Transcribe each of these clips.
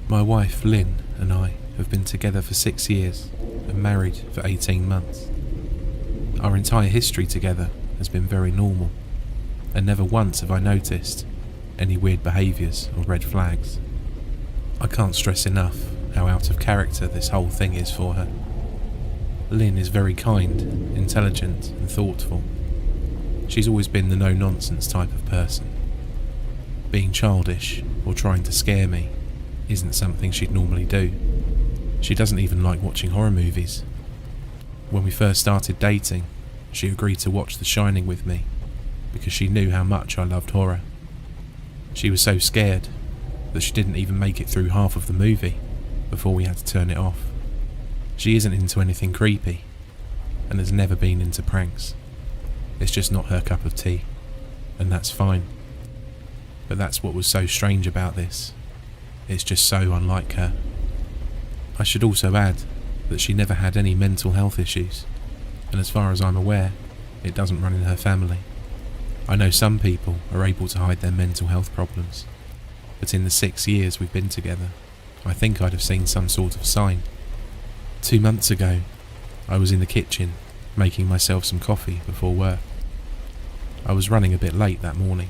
My wife, Lynn, and I have been together for 6 years and married for 18 months. Our entire history together has been very normal, and never once have I noticed any weird behaviours or red flags. I can't stress enough how out of character this whole thing is for her. Lynn is very kind, intelligent and thoughtful. She's always been the no-nonsense type of person. Being childish or trying to scare me isn't something she'd normally do. She doesn't even like watching horror movies. When we first started dating, she agreed to watch The Shining with me because she knew how much I loved horror. She was so scared that she didn't even make it through half of the movie before we had to turn it off. She isn't into anything creepy and has never been into pranks. It's just not her cup of tea, and that's fine. But that's what was so strange about this. It's just so unlike her. I should also add that she never had any mental health issues, and as far as I'm aware, it doesn't run in her family. I know some people are able to hide their mental health problems, but in the 6 years we've been together, I think I'd have seen some sort of sign. 2 months ago, I was in the kitchen making myself some coffee before work. I was running a bit late that morning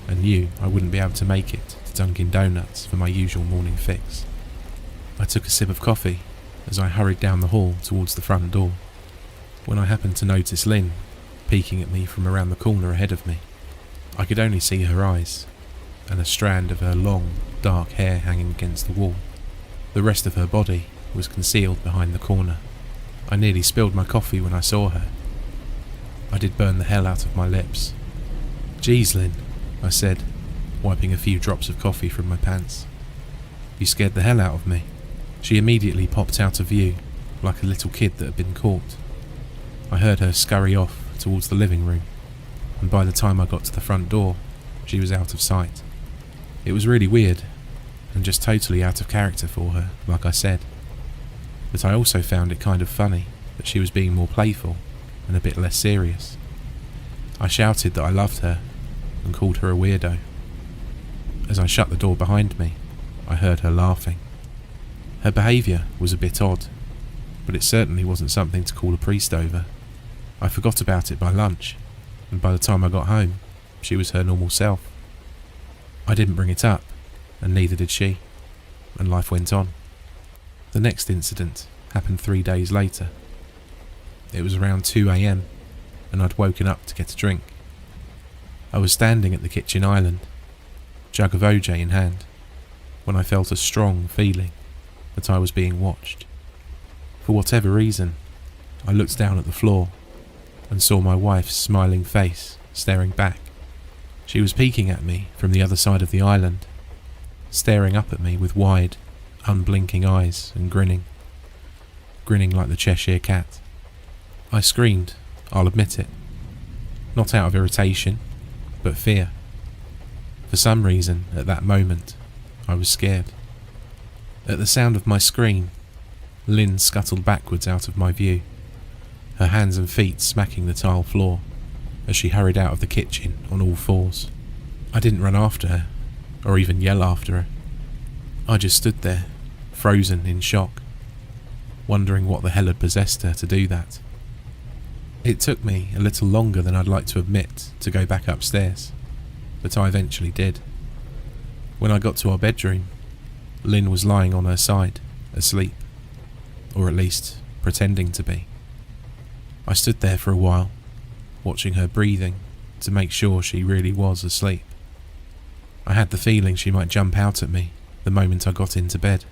and knew I wouldn't be able to make it to Dunkin' Donuts for my usual morning fix. I took a sip of coffee as I hurried down the hall towards the front door, when I happened to notice Lynn peeking at me from around the corner ahead of me. I could only see her eyes and a strand of her long, dark hair hanging against the wall. The rest of her body was concealed behind the corner. I nearly spilled my coffee when I saw her. I did burn the hell out of my lips. "Geez, Lynn," I said, wiping a few drops of coffee from my pants. "You scared the hell out of me." She immediately popped out of view, like a little kid that had been caught. I heard her scurry off towards the living room, and by the time I got to the front door, she was out of sight. It was really weird, and just totally out of character for her, like I said. But I also found it kind of funny that she was being more playful and a bit less serious. I shouted that I loved her and called her a weirdo. As I shut the door behind me, I heard her laughing. Her behaviour was a bit odd, but it certainly wasn't something to call a priest over. I forgot about it by lunch, and by the time I got home, she was her normal self. I didn't bring it up, and neither did she, and life went on. The next incident happened 3 days later. It was around 2 a.m, and I'd woken up to get a drink. I was standing at the kitchen island, jug of OJ in hand, when I felt a strong feeling that I was being watched. For whatever reason, I looked down at the floor and saw my wife's smiling face staring back. She was peeking at me from the other side of the island, staring up at me with wide, unblinking eyes and grinning like the Cheshire Cat. I screamed, I'll admit it. Not out of irritation, but fear. For some reason, at that moment, I was scared. At the sound of my scream, Lynn scuttled backwards out of my view, her hands and feet smacking the tile floor as she hurried out of the kitchen on all fours. I didn't run after her, or even yell after her. I just stood there, frozen in shock, wondering what the hell had possessed her to do that. It took me a little longer than I'd like to admit to go back upstairs, but I eventually did. When I got to our bedroom, Lynn was lying on her side, asleep, or at least pretending to be. I stood there for a while, watching her breathing to make sure she really was asleep. I had the feeling she might jump out at me the moment I got into bed,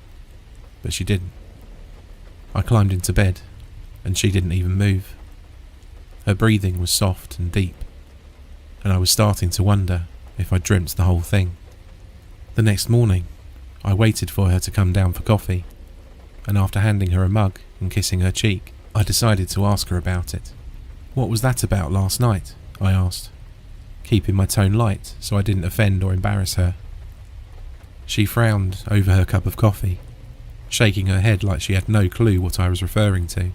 but she didn't. I climbed into bed, and she didn't even move. Her breathing was soft and deep, and I was starting to wonder if I dreamt the whole thing. The next morning, I waited for her to come down for coffee, and after handing her a mug and kissing her cheek, I decided to ask her about it. "What was that about last night?" I asked, keeping my tone light so I didn't offend or embarrass her. She frowned over her cup of coffee, shaking her head like she had no clue what I was referring to.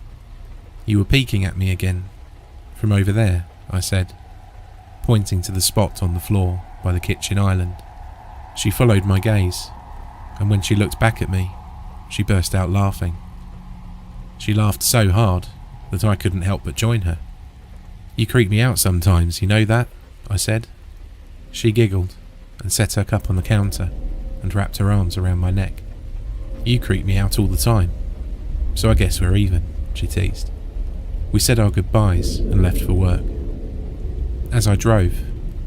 "You were peeking at me again, from over there," I said, pointing to the spot on the floor by the kitchen island. She followed my gaze, and when she looked back at me, she burst out laughing. She laughed so hard that I couldn't help but join her. "You creep me out sometimes, you know that?" I said. She giggled and set her cup on the counter and wrapped her arms around my neck. "You creep me out all the time, so I guess we're even," she teased. We said our goodbyes and left for work. As I drove,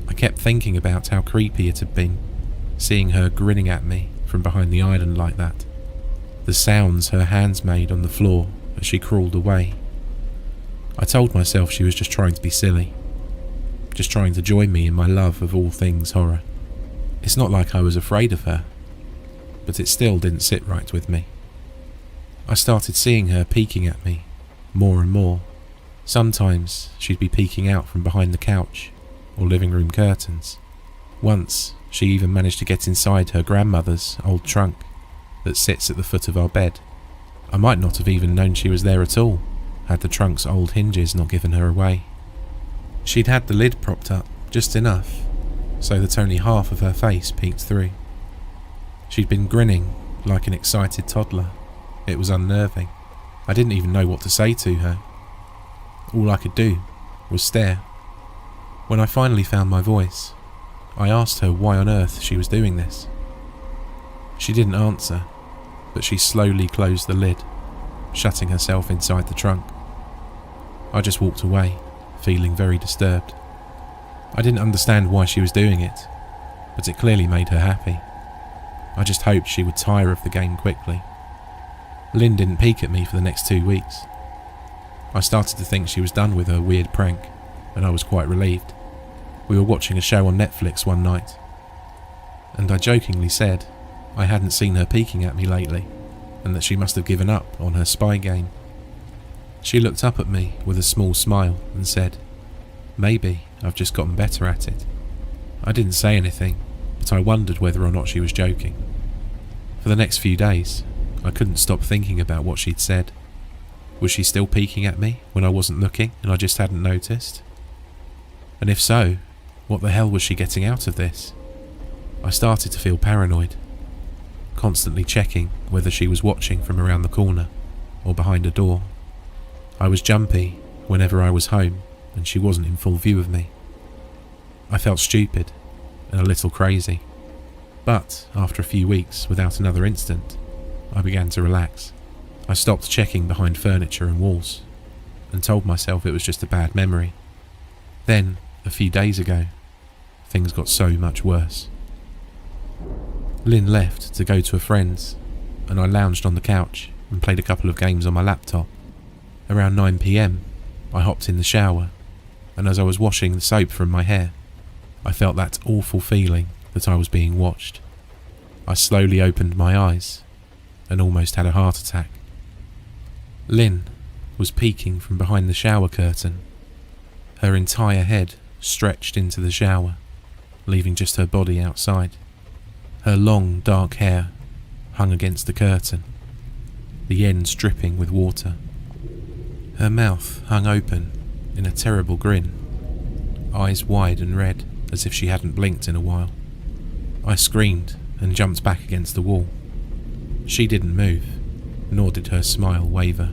I kept thinking about how creepy it had been, seeing her grinning at me from behind the island like that. The sounds her hands made on the floor as she crawled away. I told myself she was just trying to be silly, just trying to join me in my love of all things horror. It's not like I was afraid of her, but it still didn't sit right with me. I started seeing her peeking at me, more and more. Sometimes she'd be peeking out from behind the couch or living room curtains. Once, she even managed to get inside her grandmother's old trunk that sits at the foot of our bed. I might not have even known she was there at all, had the trunk's old hinges not given her away. She'd had the lid propped up just enough so that only half of her face peeked through. She'd been grinning like an excited toddler. It was unnerving. I didn't even know what to say to her. All I could do was stare. When I finally found my voice, I asked her why on earth she was doing this. She didn't answer, but she slowly closed the lid, shutting herself inside the trunk. I just walked away, feeling very disturbed. I didn't understand why she was doing it, but it clearly made her happy. I just hoped she would tire of the game quickly. Lynn didn't peek at me for the next 2 weeks. I started to think she was done with her weird prank, and I was quite relieved. We were watching a show on Netflix one night, and I jokingly said I hadn't seen her peeking at me lately, and that she must have given up on her spy game. She looked up at me with a small smile and said, "Maybe I've just gotten better at it." I didn't say anything, but I wondered whether or not she was joking. For the next few days, I couldn't stop thinking about what she'd said. Was she still peeking at me when I wasn't looking and I just hadn't noticed? And if so, what the hell was she getting out of this? I started to feel paranoid, constantly checking whether she was watching from around the corner or behind a door. I was jumpy whenever I was home and she wasn't in full view of me. I felt stupid and a little crazy, but after a few weeks without another incident, I began to relax. I stopped checking behind furniture and walls and told myself it was just a bad memory. Then, a few days ago, things got so much worse. Lynn left to go to a friend's, and I lounged on the couch and played a couple of games on my laptop. Around 9 p.m, I hopped in the shower, and as I was washing the soap from my hair, I felt that awful feeling that I was being watched. I slowly opened my eyes and almost had a heart attack. Lynn was peeking from behind the shower curtain. Her entire head stretched into the shower, leaving just her body outside. Her long, dark hair hung against the curtain, the ends dripping with water. Her mouth hung open in a terrible grin, eyes wide and red as if she hadn't blinked in a while. I screamed and jumped back against the wall. She didn't move, nor did her smile waver.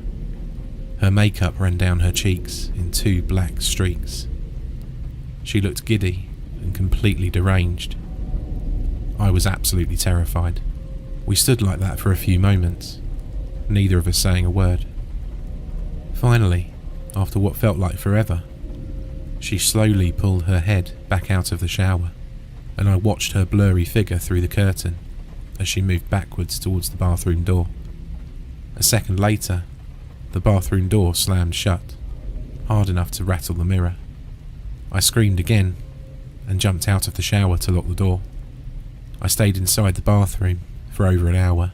Her makeup ran down her cheeks in 2 black streaks. She looked giddy and completely deranged. I was absolutely terrified. We stood like that for a few moments, neither of us saying a word. Finally, after what felt like forever, she slowly pulled her head back out of the shower, and I watched her blurry figure through the curtain as she moved backwards towards the bathroom door. A second later, the bathroom door slammed shut, hard enough to rattle the mirror. I screamed again and jumped out of the shower to lock the door. I stayed inside the bathroom for over an hour.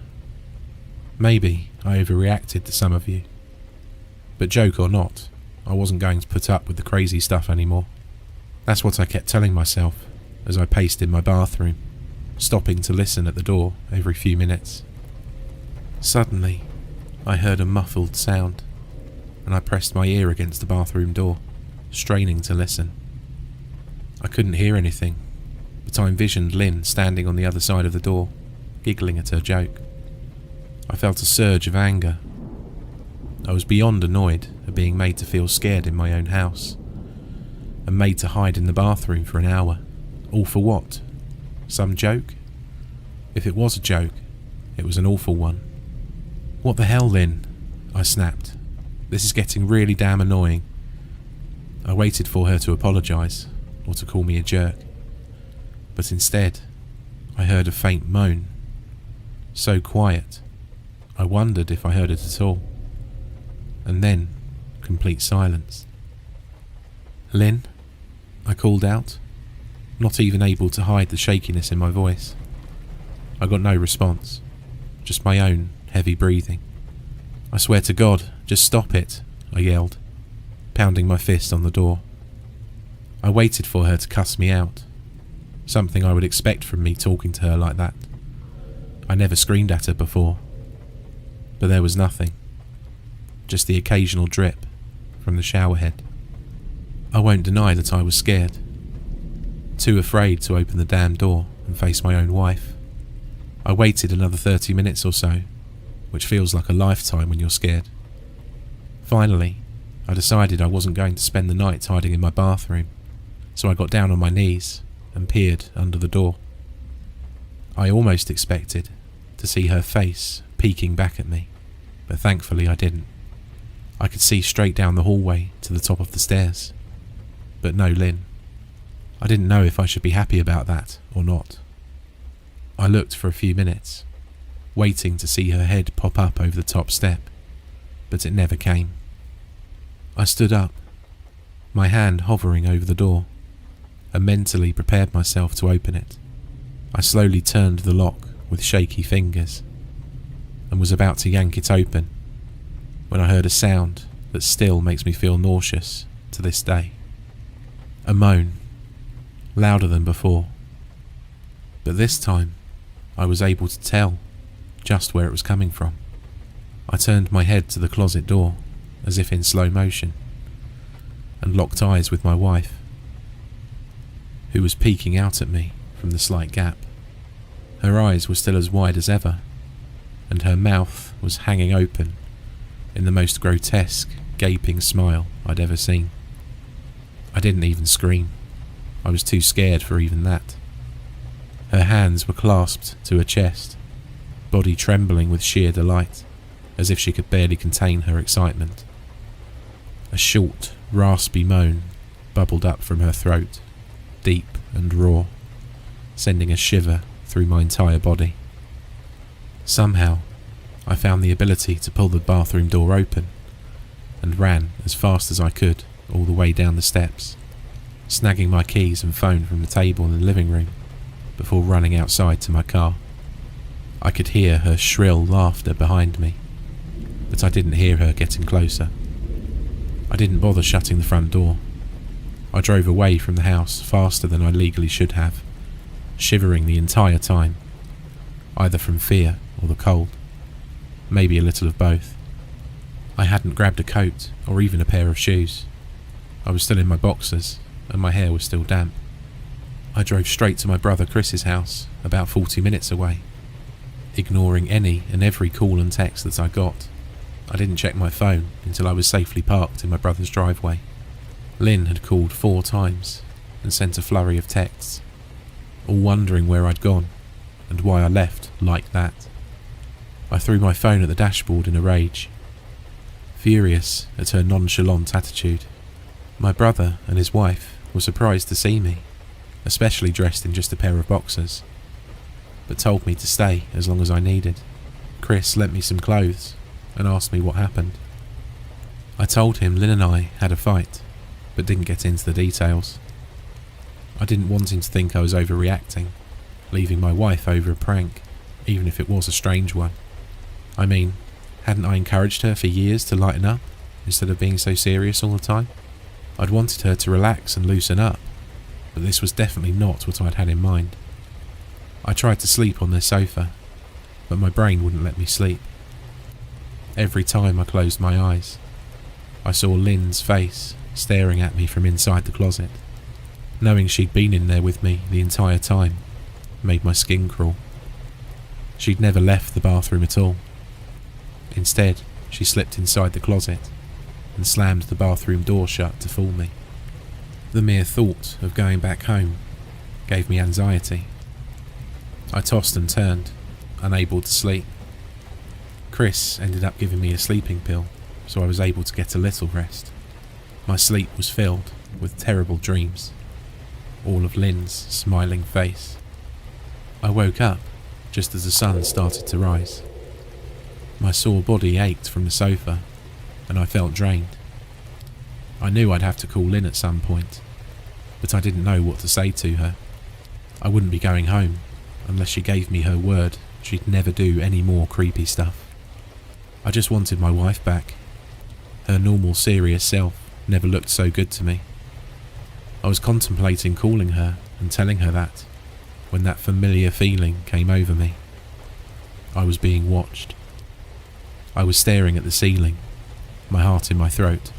Maybe I overreacted to some of you, but joke or not, I wasn't going to put up with the crazy stuff anymore. That's what I kept telling myself as I paced in my bathroom, stopping to listen at the door every few minutes. Suddenly, I heard a muffled sound, and I pressed my ear against the bathroom door, straining to listen. I couldn't hear anything, but I envisioned Lynn standing on the other side of the door, giggling at her joke. I felt a surge of anger. I was beyond annoyed at being made to feel scared in my own house, and made to hide in the bathroom for an hour. All for what? Some joke? If it was a joke, it was an awful one. "What the hell, Lynn?" I snapped. "This is getting really damn annoying." I waited for her to apologise, or to call me a jerk. But instead, I heard a faint moan. So quiet, I wondered if I heard it at all. And then, complete silence. "Lynn?" I called out, not even able to hide the shakiness in my voice. I got no response, just my own heavy breathing. "I swear to God, just stop it," I yelled, pounding my fist on the door. I waited for her to cuss me out, something I would expect from me talking to her like that. I never screamed at her before, but there was nothing, just the occasional drip from the shower head. I won't deny that I was scared, too afraid to open the damn door and face my own wife. I waited another 30 minutes or so, which feels like a lifetime when you're scared. Finally, I decided I wasn't going to spend the night hiding in my bathroom, so I got down on my knees and peered under the door. I almost expected to see her face peeking back at me, but thankfully I didn't. I could see straight down the hallway to the top of the stairs, but no Lynn. I didn't know if I should be happy about that or not. I looked for a few minutes, waiting to see her head pop up over the top step, but it never came. I stood up, my hand hovering over the door, and mentally prepared myself to open it. I slowly turned the lock with shaky fingers, and was about to yank it open, when I heard a sound that still makes me feel nauseous to this day. A moan, louder than before. But this time, I was able to tell just where it was coming from. I turned my head to the closet door, as if in slow motion, and locked eyes with my wife, who was peeking out at me from the slight gap. Her eyes were still as wide as ever, and her mouth was hanging open in the most grotesque, gaping smile I'd ever seen. I didn't even scream. I was too scared for even that. Her hands were clasped to her chest, body trembling with sheer delight, as if she could barely contain her excitement. A short, raspy moan bubbled up from her throat, deep and raw, sending a shiver through my entire body. Somehow, I found the ability to pull the bathroom door open, and ran as fast as I could all the way down the steps, snagging my keys and phone from the table in the living room before running outside to my car. I could hear her shrill laughter behind me, but I didn't hear her getting closer. I didn't bother shutting the front door. I drove away from the house faster than I legally should have, shivering the entire time, either from fear or the cold, maybe a little of both. I hadn't grabbed a coat or even a pair of shoes. I was still in my boxers, and my hair was still damp. I drove straight to my brother Chris's house, about 40 minutes away, ignoring any and every call and text that I got. I didn't check my phone until I was safely parked in my brother's driveway. Lynn had called 4 times and sent a flurry of texts, all wondering where I'd gone and why I left like that. I threw my phone at the dashboard in a rage, furious at her nonchalant attitude. My brother and his wife were surprised to see me, especially dressed in just a pair of boxers, but told me to stay as long as I needed. Chris lent me some clothes and asked me what happened. I told him Lynn and I had a fight, but didn't get into the details. I didn't want him to think I was overreacting, leaving my wife over a prank, even if it was a strange one. I mean, hadn't I encouraged her for years to lighten up, instead of being so serious all the time? I'd wanted her to relax and loosen up, but this was definitely not what I'd had in mind. I tried to sleep on their sofa, but my brain wouldn't let me sleep. Every time I closed my eyes, I saw Lynn's face staring at me from inside the closet. Knowing she'd been in there with me the entire time made my skin crawl. She'd never left the bathroom at all. Instead, she slipped inside the closet and slammed the bathroom door shut to fool me. The mere thought of going back home gave me anxiety. I tossed and turned, unable to sleep. Chris ended up giving me a sleeping pill, so I was able to get a little rest. My sleep was filled with terrible dreams, all of Lynn's smiling face. I woke up just as the sun started to rise. My sore body ached from the sofa, and I felt drained. I knew I'd have to call Lynn at some point, but I didn't know what to say to her. I wouldn't be going home unless she gave me her word she'd never do any more creepy stuff. I just wanted my wife back. Her normal, serious self never looked so good to me. I was contemplating calling her and telling her that, when that familiar feeling came over me. I was being watched. I was staring at the ceiling, my heart in my throat.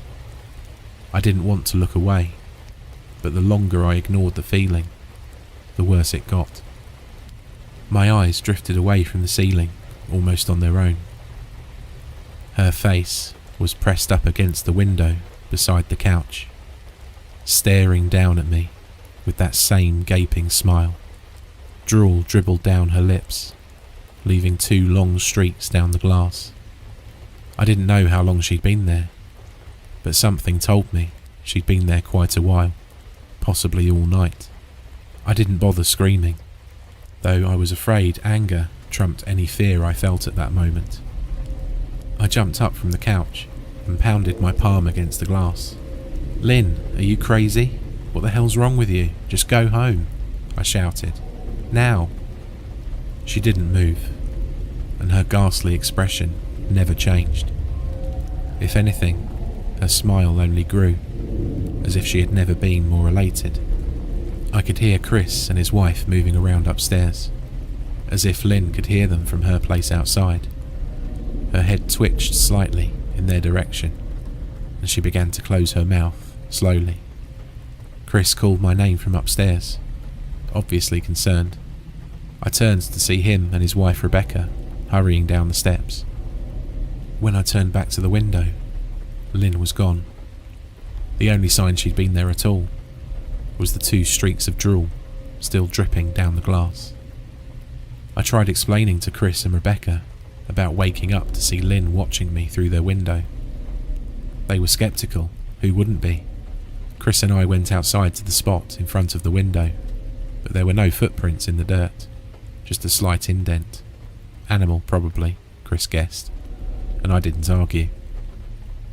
I didn't want to look away, but the longer I ignored the feeling, the worse it got. My eyes drifted away from the ceiling, almost on their own. Her face was pressed up against the window beside the couch, staring down at me with that same gaping smile. Drool dribbled down her lips, leaving 2 long streaks down the glass. I didn't know how long she'd been there, but something told me she'd been there quite a while, possibly all night. I didn't bother screaming, though I was afraid anger trumped any fear I felt at that moment. I jumped up from the couch and pounded my palm against the glass. "Lynn, are you crazy? What the hell's wrong with you? Just go home," I shouted. "Now." She didn't move, and her ghastly expression never changed. If anything, her smile only grew, as if she had never been more elated. I could hear Chris and his wife moving around upstairs, as if Lynn could hear them from her place outside. Her head twitched slightly in their direction, and she began to close her mouth slowly. Chris called my name from upstairs, obviously concerned. I turned to see him and his wife Rebecca hurrying down the steps. When I turned back to the window, Lynn was gone. The only sign she'd been there at all was the 2 streaks of drool still dripping down the glass. I tried explaining to Chris and Rebecca about waking up to see Lynn watching me through their window. They were sceptical, who wouldn't be? Chris and I went outside to the spot in front of the window, but there were no footprints in the dirt, just a slight indent. Animal, probably, Chris guessed, and I didn't argue.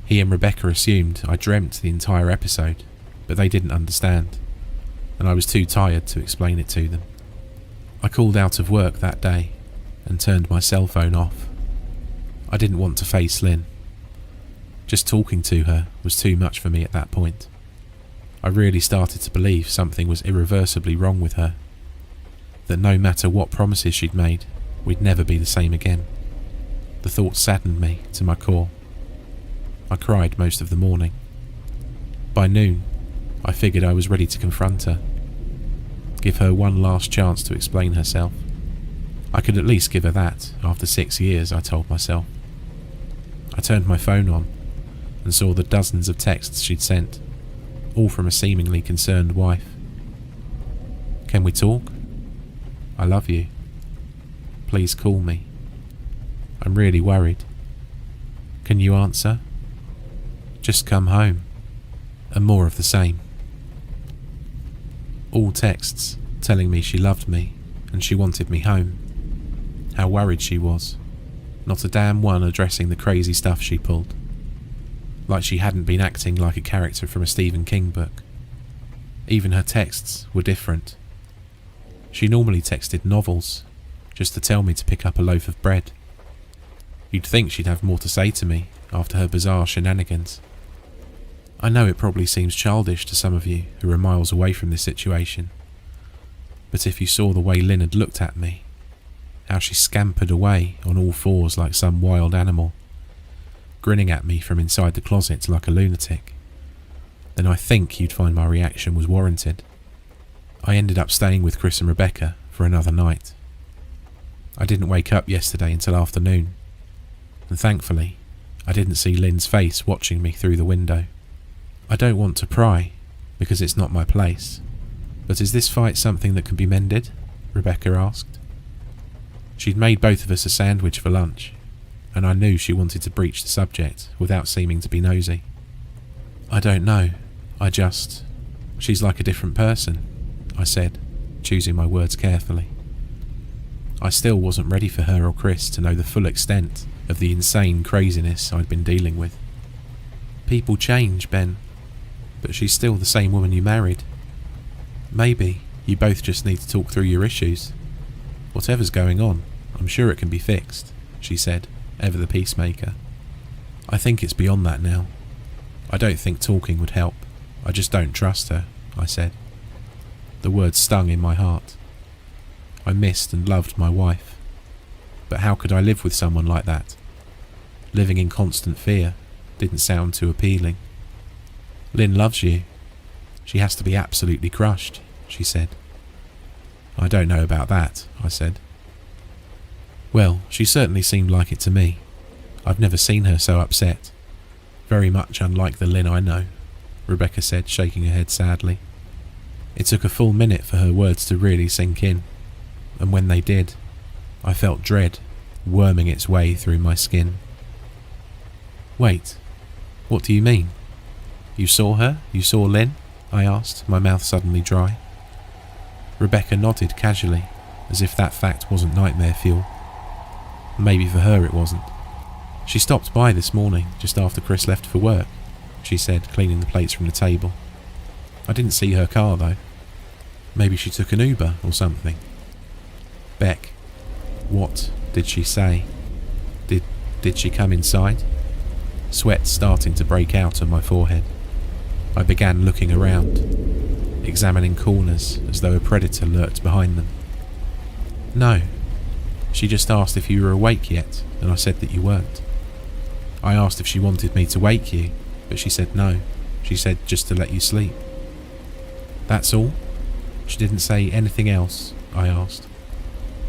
He and Rebecca assumed I dreamt the entire episode, but they didn't understand, and I was too tired to explain it to them. I called out of work that day and turned my cell phone off. I didn't want to face Lynn. Just talking to her was too much for me at that point. I really started to believe something was irreversibly wrong with her, that no matter what promises she'd made, we'd never be the same again. The thought saddened me to my core. I cried most of the morning. By noon, I figured I was ready to confront her, give her one last chance to explain herself. I could at least give her that after 6 years, I told myself. I turned my phone on and saw the dozens of texts she'd sent, all from a seemingly concerned wife. "Can we talk? I love you. Please call me. I'm really worried. Can you answer? Just come home," and more of the same. All texts telling me she loved me and she wanted me home. How worried she was. Not a damn one addressing the crazy stuff she pulled. Like she hadn't been acting like a character from a Stephen King book. Even her texts were different. She normally texted novels, just to tell me to pick up a loaf of bread. You'd think she'd have more to say to me after her bizarre shenanigans. I know it probably seems childish to some of you who are miles away from this situation, but if you saw the way Lynn had looked at me, how she scampered away on all fours like some wild animal, grinning at me from inside the closet like a lunatic, then I think you'd find my reaction was warranted. I ended up staying with Chris and Rebecca for another night. I didn't wake up yesterday until afternoon, and thankfully, I didn't see Lynn's face watching me through the window. I don't want to pry, because it's not my place, but is this fight something that can be mended? Rebecca asked. She'd made both of us a sandwich for lunch, and I knew she wanted to breach the subject without seeming to be nosy. I don't know, she's like a different person, I said, choosing my words carefully. I still wasn't ready for her or Chris to know the full extent of the insane craziness I'd been dealing with. People change, Ben, but she's still the same woman you married. Maybe you both just need to talk through your issues. Whatever's going on, I'm sure it can be fixed, she said, ever the peacemaker. I think it's beyond that now. I don't think talking would help. I just don't trust her, I said. The words stung in my heart. I missed and loved my wife. But how could I live with someone like that? Living in constant fear didn't sound too appealing. Lynn loves you. She has to be absolutely crushed, she said. I don't know about that, I said. Well, she certainly seemed like it to me. I've never seen her so upset. Very much unlike the Lynn I know, Rebecca said, shaking her head sadly. It took a full minute for her words to really sink in, and when they did, I felt dread worming its way through my skin. Wait, what do you mean? You saw her? You saw Lynn? I asked, my mouth suddenly dry. Rebecca nodded casually, as if that fact wasn't nightmare fuel. Maybe for her it wasn't. She stopped by this morning, just after Chris left for work, she said, cleaning the plates from the table. I didn't see her car though. Maybe she took an Uber or something. Beck, what did she say? Did she come inside? Sweat starting to break out on my forehead. I began looking around, examining corners as though a predator lurked behind them. No. She just asked if you were awake yet, and I said that you weren't. I asked if she wanted me to wake you, but she said no. She said just to let you sleep. That's all? She didn't say anything else, I asked.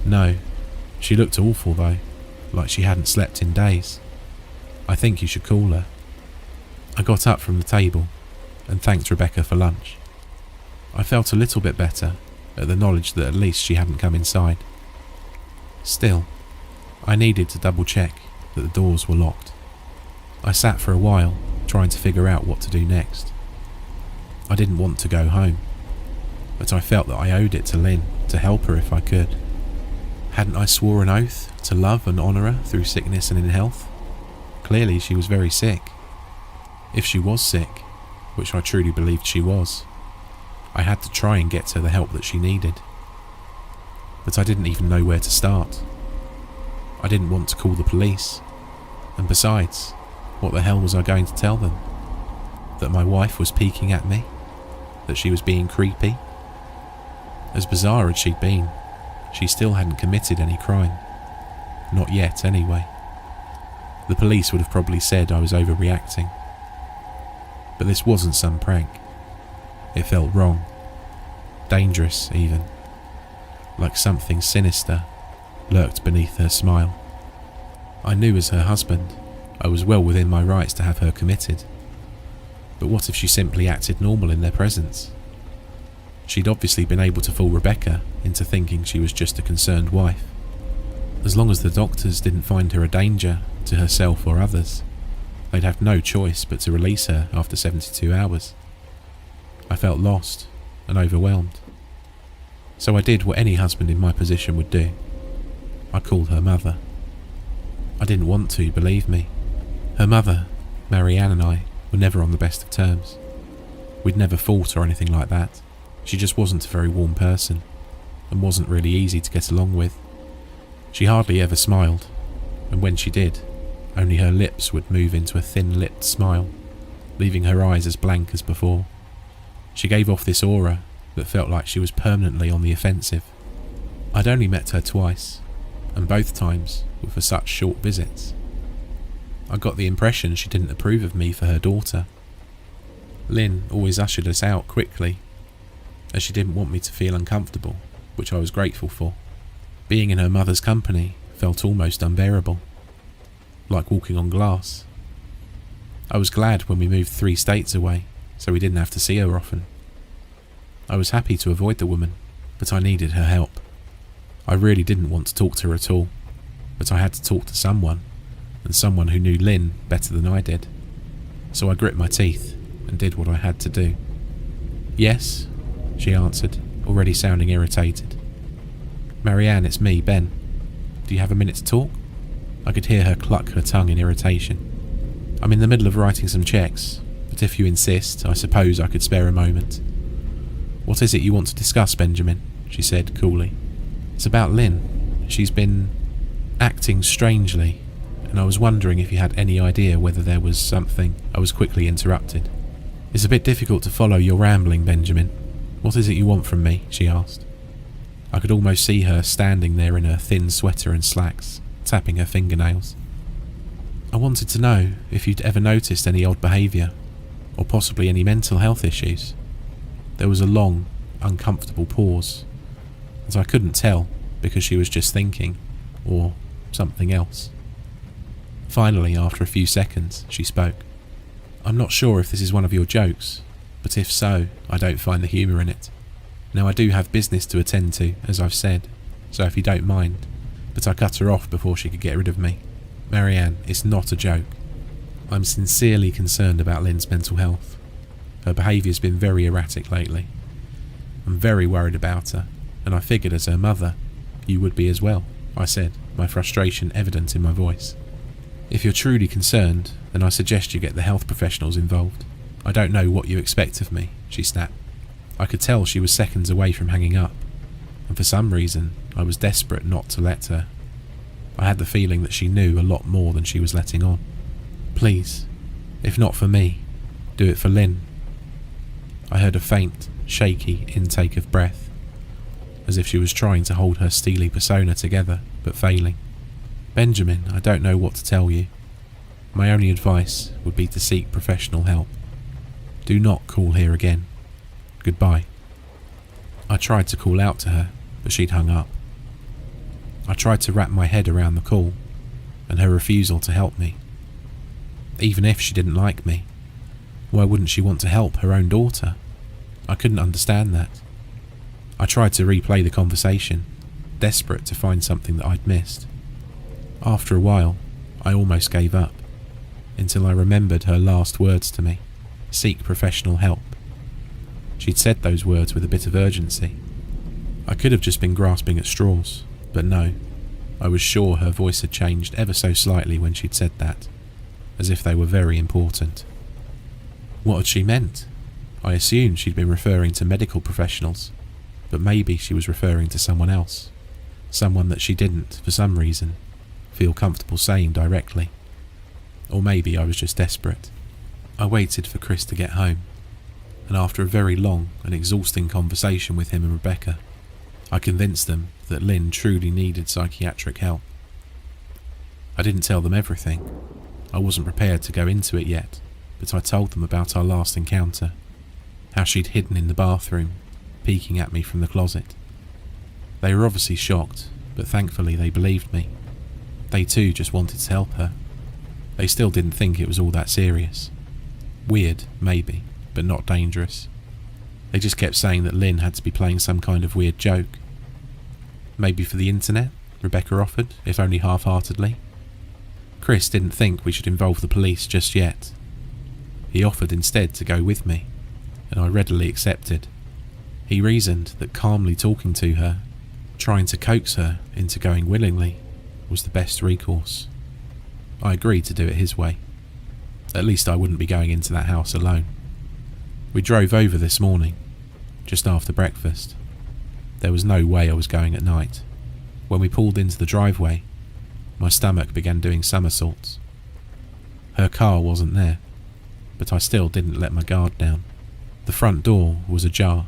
No. She looked awful though, like she hadn't slept in days. I think you should call her. I got up from the table and thanked Rebecca for lunch. I felt a little bit better at the knowledge that at least she hadn't come inside. Still, I needed to double check that the doors were locked. I sat for a while trying to figure out what to do next. I didn't want to go home, but I felt that I owed it to Lynn to help her if I could. Hadn't I swore an oath to love and honour her through sickness and in health? Clearly she was very sick. If she was sick, which I truly believed she was, I had to try and get her the help that she needed. But I didn't even know where to start. I didn't want to call the police, and besides, what the hell was I going to tell them? That my wife was peeking at me? That she was being creepy? As bizarre as she'd been, she still hadn't committed any crime. Not yet, anyway. The police would have probably said I was overreacting. But this wasn't some prank. It felt wrong. Dangerous, even. Like something sinister lurked beneath her smile. I knew as her husband, I was well within my rights to have her committed. But what if she simply acted normal in their presence? She'd obviously been able to fool Rebecca into thinking she was just a concerned wife. As long as the doctors didn't find her a danger to herself or others, they'd have no choice but to release her after 72 hours. I felt lost and overwhelmed. So I did what any husband in my position would do. I called her mother. I didn't want to, believe me. Her mother, Marianne, and I were never on the best of terms. We'd never fought or anything like that. She just wasn't a very warm person, and wasn't really easy to get along with. She hardly ever smiled, and when she did, only her lips would move into a thin-lipped smile, leaving her eyes as blank as before. She gave off this aura that felt like she was permanently on the offensive. I'd only met her twice, and both times were for such short visits. I got the impression she didn't approve of me for her daughter. Lynn always ushered us out quickly, as she didn't want me to feel uncomfortable, which I was grateful for. Being in her mother's company felt almost unbearable, like walking on glass. I was glad when we moved 3 states away, so we didn't have to see her often. I was happy to avoid the woman, but I needed her help. I really didn't want to talk to her at all, but I had to talk to someone, and someone who knew Lynn better than I did. So I grit my teeth and did what I had to do. "Yes," she answered, already sounding irritated. "Marianne, it's me, Ben. Do you have a minute to talk?" I could hear her cluck her tongue in irritation. "I'm in the middle of writing some checks, but if you insist, I suppose I could spare a moment." "What is it you want to discuss, Benjamin?" she said coolly. "It's about Lynn. She's been acting strangely, and I was wondering if you had any idea whether there was something." I was quickly interrupted. "It's a bit difficult to follow your rambling, Benjamin. What is it you want from me?" she asked. I could almost see her standing there in her thin sweater and slacks, tapping her fingernails. "I wanted to know if you'd ever noticed any odd behaviour, or possibly any mental health issues." There was a long, uncomfortable pause, and I couldn't tell because she was just thinking, or something else. Finally, after a few seconds, she spoke. "I'm not sure if this is one of your jokes, but if so, I don't find the humour in it. Now I do have business to attend to, as I've said, so if you don't mind," but I cut her off before she could get rid of me. "Marianne, it's not a joke. I'm sincerely concerned about Lynn's mental health. Her behaviour's been very erratic lately. I'm very worried about her, and I figured as her mother, you would be as well," I said, my frustration evident in my voice. "If you're truly concerned, then I suggest you get the health professionals involved. I don't know what you expect of me," she snapped. I could tell she was seconds away from hanging up, and for some reason I was desperate not to let her. I had the feeling that she knew a lot more than she was letting on. "Please, if not for me, do it for Lynn." I heard a faint, shaky intake of breath, as if she was trying to hold her steely persona together, but failing. "Benjamin, I don't know what to tell you. My only advice would be to seek professional help. Do not call here again. Goodbye." I tried to call out to her, but she'd hung up. I tried to wrap my head around the call, and her refusal to help me. Even if she didn't like me, why wouldn't she want to help her own daughter? I couldn't understand that. I tried to replay the conversation, desperate to find something that I'd missed. After a while, I almost gave up, until I remembered her last words to me: "Seek professional help." She'd said those words with a bit of urgency. I could have just been grasping at straws, but no, I was sure her voice had changed ever so slightly when she'd said that, as if they were very important. What had she meant? I assumed she'd been referring to medical professionals, but maybe she was referring to someone else, someone that she didn't, for some reason, feel comfortable saying directly. Or maybe I was just desperate. I waited for Chris to get home, and after a very long and exhausting conversation with him and Rebecca, I convinced them that Lynn truly needed psychiatric help. I didn't tell them everything. I wasn't prepared to go into it yet, but I told them about our last encounter, how she'd hidden in the bathroom, peeking at me from the closet. They were obviously shocked, but thankfully they believed me. They too just wanted to help her. They still didn't think it was all that serious. Weird, maybe, but not dangerous. They just kept saying that Lynn had to be playing some kind of weird joke. "Maybe for the internet," Rebecca offered, if only half-heartedly. Chris didn't think we should involve the police just yet. He offered instead to go with me, and I readily accepted. He reasoned that calmly talking to her, trying to coax her into going willingly, was the best recourse. I agreed to do it his way. At least I wouldn't be going into that house alone. We drove over this morning, just after breakfast. There was no way I was going at night. When we pulled into the driveway, my stomach began doing somersaults. Her car wasn't there, but I still didn't let my guard down. The front door was ajar,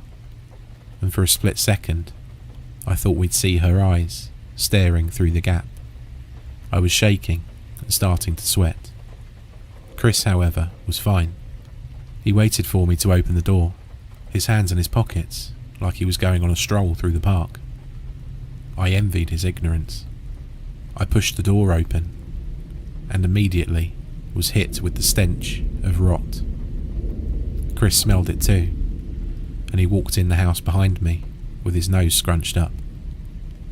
and for a split second, I thought we'd see her eyes staring through the gap. I was shaking and starting to sweat. Chris, however, was fine. He waited for me to open the door, his hands in his pockets, like he was going on a stroll through the park. I envied his ignorance. I pushed the door open and immediately was hit with the stench of rot. Chris smelled it too, and he walked in the house behind me with his nose scrunched up.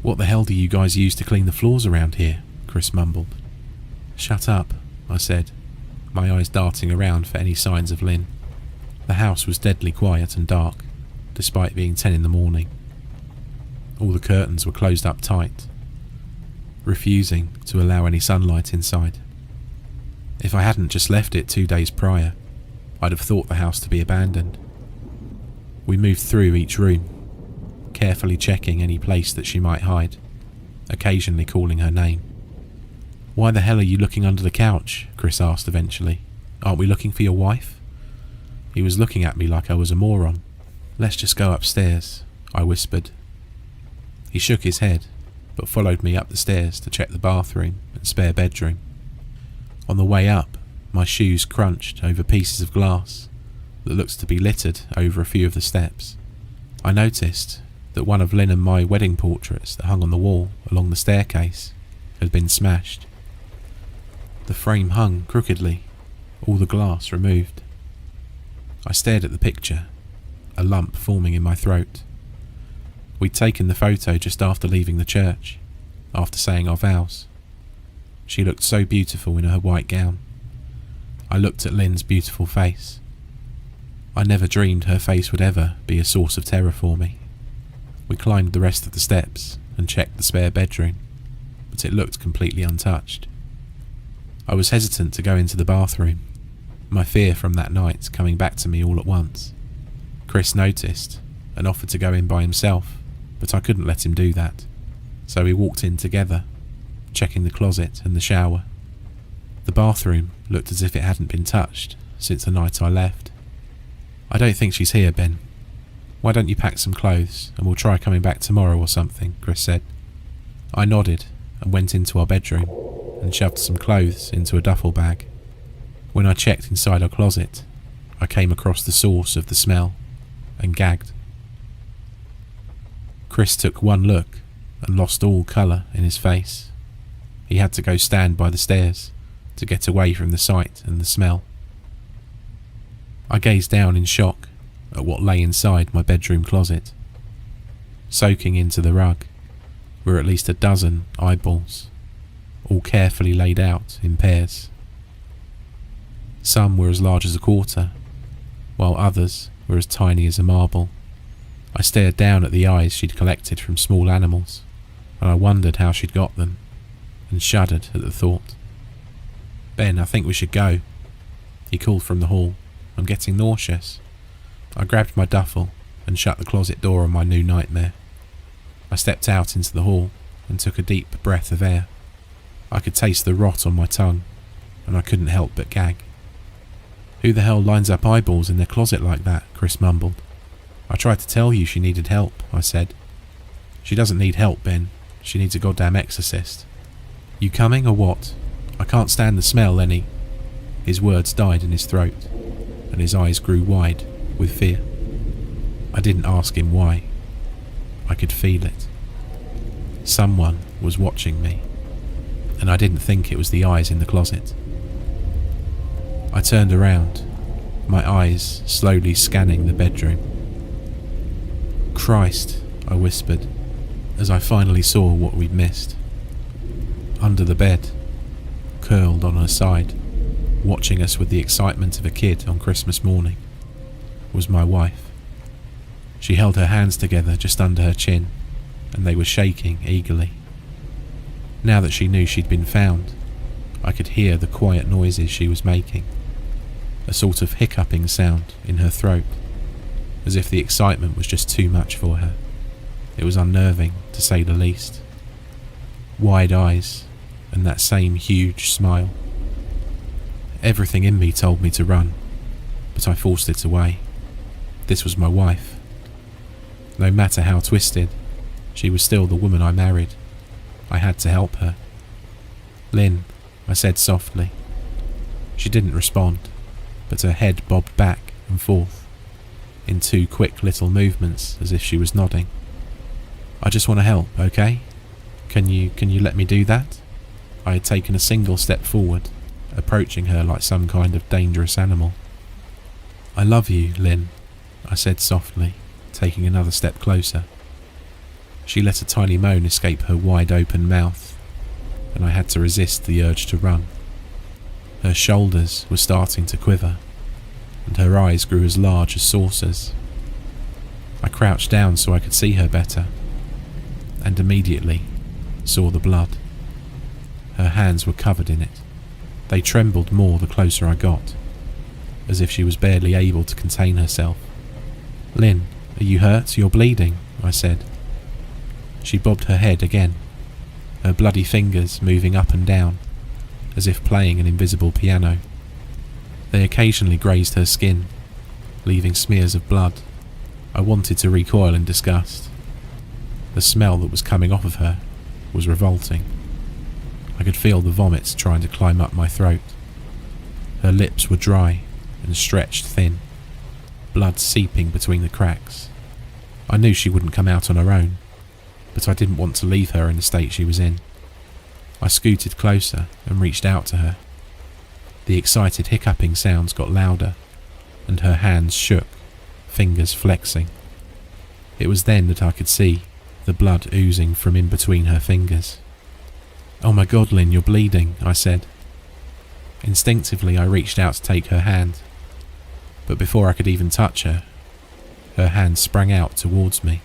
"What the hell do you guys use to clean the floors around here?" Chris mumbled. "Shut up," I said, my eyes darting around for any signs of Lynn. The house was deadly quiet and dark, despite being 10 in the morning. All the curtains were closed up tight, refusing to allow any sunlight inside. If I hadn't just left it 2 days prior, I'd have thought the house to be abandoned. We moved through each room, carefully checking any place that she might hide, occasionally calling her name. "Why the hell are you looking under the couch?" Chris asked eventually. "Aren't we looking for your wife?" He was looking at me like I was a moron. "Let's just go upstairs," I whispered. He shook his head, but followed me up the stairs to check the bathroom and spare bedroom. On the way up, my shoes crunched over pieces of glass that looked to be littered over a few of the steps. I noticed that one of Lynn and my wedding portraits that hung on the wall along the staircase had been smashed. The frame hung crookedly, all the glass removed. I stared at the picture, a lump forming in my throat. We'd taken the photo just after leaving the church, after saying our vows. She looked so beautiful in her white gown. I looked at Lynn's beautiful face. I never dreamed her face would ever be a source of terror for me. We climbed the rest of the steps and checked the spare bedroom, but it looked completely untouched. I was hesitant to go into the bathroom, my fear from that night coming back to me all at once. Chris noticed and offered to go in by himself, but I couldn't let him do that, so we walked in together, checking the closet and the shower. The bathroom looked as if it hadn't been touched since the night I left. "I don't think she's here, Ben. Why don't you pack some clothes and we'll try coming back tomorrow or something," Chris said. I nodded and went into our bedroom and shoved some clothes into a duffel bag. When I checked inside our closet, I came across the source of the smell and gagged. Chris took one look and lost all colour in his face. He had to go stand by the stairs to get away from the sight and the smell. I gazed down in shock at what lay inside my bedroom closet. Soaking into the rug were at least a dozen eyeballs, all carefully laid out in pairs. Some were as large as a quarter, while others were as tiny as a marble. I stared down at the eyes she'd collected from small animals, and I wondered how she'd got them, and shuddered at the thought. "Ben, I think we should go," he called from the hall. "I'm getting nauseous." I grabbed my duffel and shut the closet door on my new nightmare. I stepped out into the hall and took a deep breath of air. I could taste the rot on my tongue, and I couldn't help but gag. "Who the hell lines up eyeballs in their closet like that?" Chris mumbled. "I tried to tell you she needed help," I said. "She doesn't need help, Ben. She needs a goddamn exorcist." "You coming or what? I can't stand the smell any..." His words died in his throat, and his eyes grew wide with fear. I didn't ask him why. I could feel it. Someone was watching me, and I didn't think it was the eyes in the closet. I turned around, my eyes slowly scanning the bedroom. "Christ," I whispered, as I finally saw what we'd missed. Under the bed, curled on her side, watching us with the excitement of a kid on Christmas morning, was my wife. She held her hands together just under her chin, and they were shaking eagerly. Now that she knew she'd been found, I could hear the quiet noises she was making, a sort of hiccuping sound in her throat, as if the excitement was just too much for her. It was unnerving, to say the least. Wide eyes, and that same huge smile. Everything in me told me to run, but I forced it away. This was my wife. No matter how twisted, she was still the woman I married. I had to help her. "Lynn," I said softly. She didn't respond, but her head bobbed back and forth, in two quick little movements as if she was nodding. "I just want to help, okay?" Can you let me do that?" I had taken a single step forward, approaching her like some kind of dangerous animal. "I love you, Lynn," I said softly, taking another step closer. She let a tiny moan escape her wide-open mouth, and I had to resist the urge to run. Her shoulders were starting to quiver, and her eyes grew as large as saucers. I crouched down so I could see her better, and immediately saw the blood. Her hands were covered in it. They trembled more the closer I got, as if she was barely able to contain herself. "Lynn, are you hurt? You're bleeding," I said. She bobbed her head again, her bloody fingers moving up and down, as if playing an invisible piano. They occasionally grazed her skin, leaving smears of blood. I wanted to recoil in disgust. The smell that was coming off of her was revolting. I could feel the vomits trying to climb up my throat. Her lips were dry and stretched thin, blood seeping between the cracks. I knew she wouldn't come out on her own, but I didn't want to leave her in the state she was in. I scooted closer and reached out to her. The excited hiccuping sounds got louder, and her hands shook, fingers flexing. It was then that I could see the blood oozing from in between her fingers. "Oh my God, Lynn, you're bleeding," I said. Instinctively I reached out to take her hand, but before I could even touch her, her hand sprang out towards me.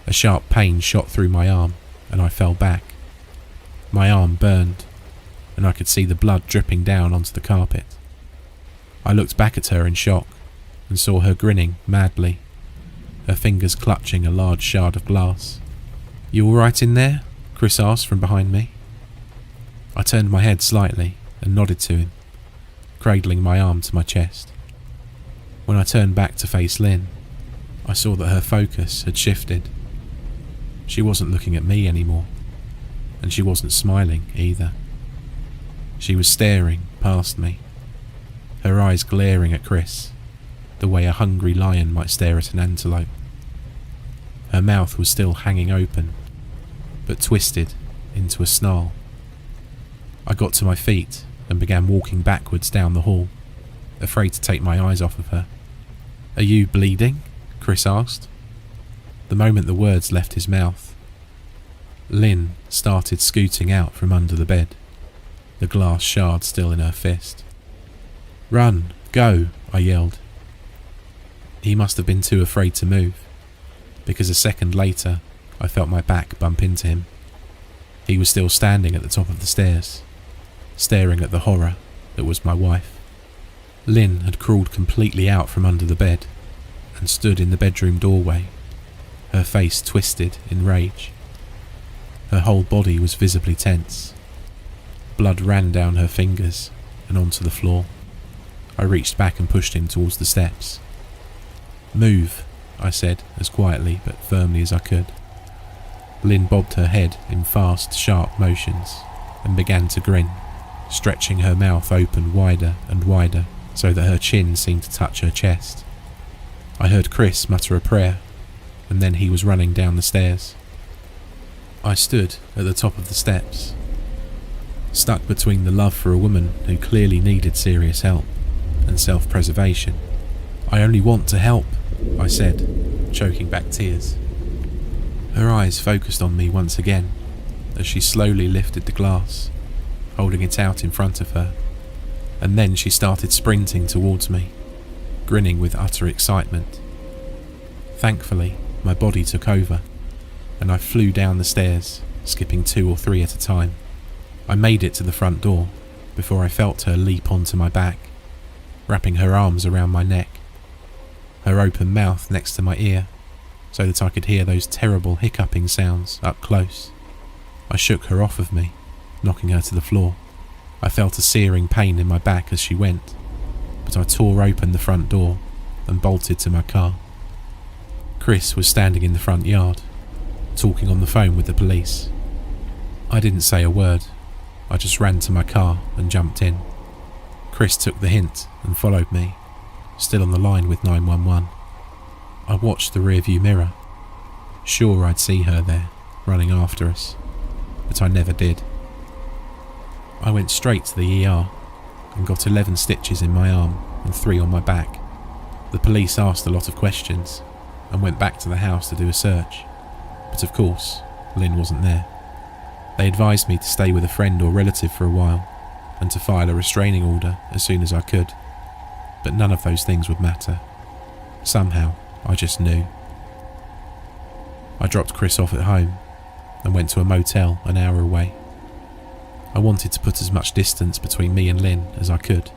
A sharp pain shot through my arm, and I fell back. My arm burned, and I could see the blood dripping down onto the carpet. I looked back at her in shock, and saw her grinning madly, her fingers clutching a large shard of glass. "You all right in there?" Chris asked from behind me. I turned my head slightly and nodded to him, cradling my arm to my chest. When I turned back to face Lynn, I saw that her focus had shifted. She wasn't looking at me anymore, and she wasn't smiling either. She was staring past me, her eyes glaring at Chris, the way a hungry lion might stare at an antelope. Her mouth was still hanging open, but twisted into a snarl. I got to my feet and began walking backwards down the hall, afraid to take my eyes off of her. "Are you bleeding?" Chris asked. The moment the words left his mouth, Lynn started scooting out from under the bed, the glass shard still in her fist. "Run! Go!" I yelled. He must have been too afraid to move, because a second later I felt my back bump into him. He was still standing at the top of the stairs, staring at the horror that was my wife. Lynn had crawled completely out from under the bed and stood in the bedroom doorway, her face twisted in rage. Her whole body was visibly tense. Blood ran down her fingers and onto the floor. I reached back and pushed him towards the steps. "Move," I said, as quietly but firmly as I could. Lynn bobbed her head in fast, sharp motions and began to grin, stretching her mouth open wider and wider so that her chin seemed to touch her chest. I heard Chris mutter a prayer, and then he was running down the stairs. I stood at the top of the steps, stuck between the love for a woman who clearly needed serious help and self-preservation. "I only want to help," I said, choking back tears. Her eyes focused on me once again as she slowly lifted the glass, holding it out in front of her, and then she started sprinting towards me, grinning with utter excitement. Thankfully, my body took over, and I flew down the stairs, skipping 2 or 3 at a time. I made it to the front door before I felt her leap onto my back, wrapping her arms around my neck, her open mouth next to my ear, so that I could hear those terrible hiccuping sounds up close. I shook her off of me, knocking her to the floor. I felt a searing pain in my back as she went, but I tore open the front door and bolted to my car. Chris was standing in the front yard, talking on the phone with the police. I didn't say a word. I just ran to my car and jumped in. Chris took the hint and followed me, still on the line with 911. I watched the rearview mirror, sure I'd see her there, running after us, but I never did. I went straight to the ER and got 11 stitches in my arm and 3 on my back. The police asked a lot of questions and went back to the house to do a search, but of course, Lynn wasn't there. They advised me to stay with a friend or relative for a while and to file a restraining order as soon as I could, but none of those things would matter. Somehow, I just knew. I dropped Chris off at home and went to a motel an hour away. I wanted to put as much distance between me and Lynn as I could.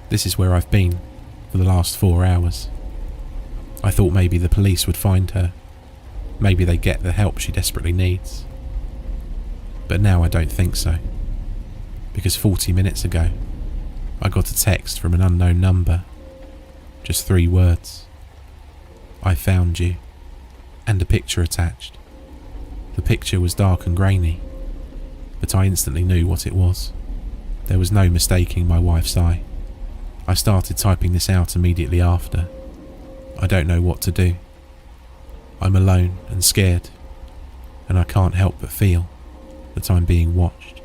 This is where I've been for the last 4 hours. I thought maybe the police would find her. Maybe they'd get the help she desperately needs. But now I don't think so. Because 40 minutes ago, I got a text from an unknown number. Just 3 words. I found you. And a picture attached. The picture was dark and grainy, but I instantly knew what it was. There was no mistaking my wife's eye. I started typing this out immediately after. I don't know what to do. I'm alone and scared, and I can't help but feel that I'm being watched.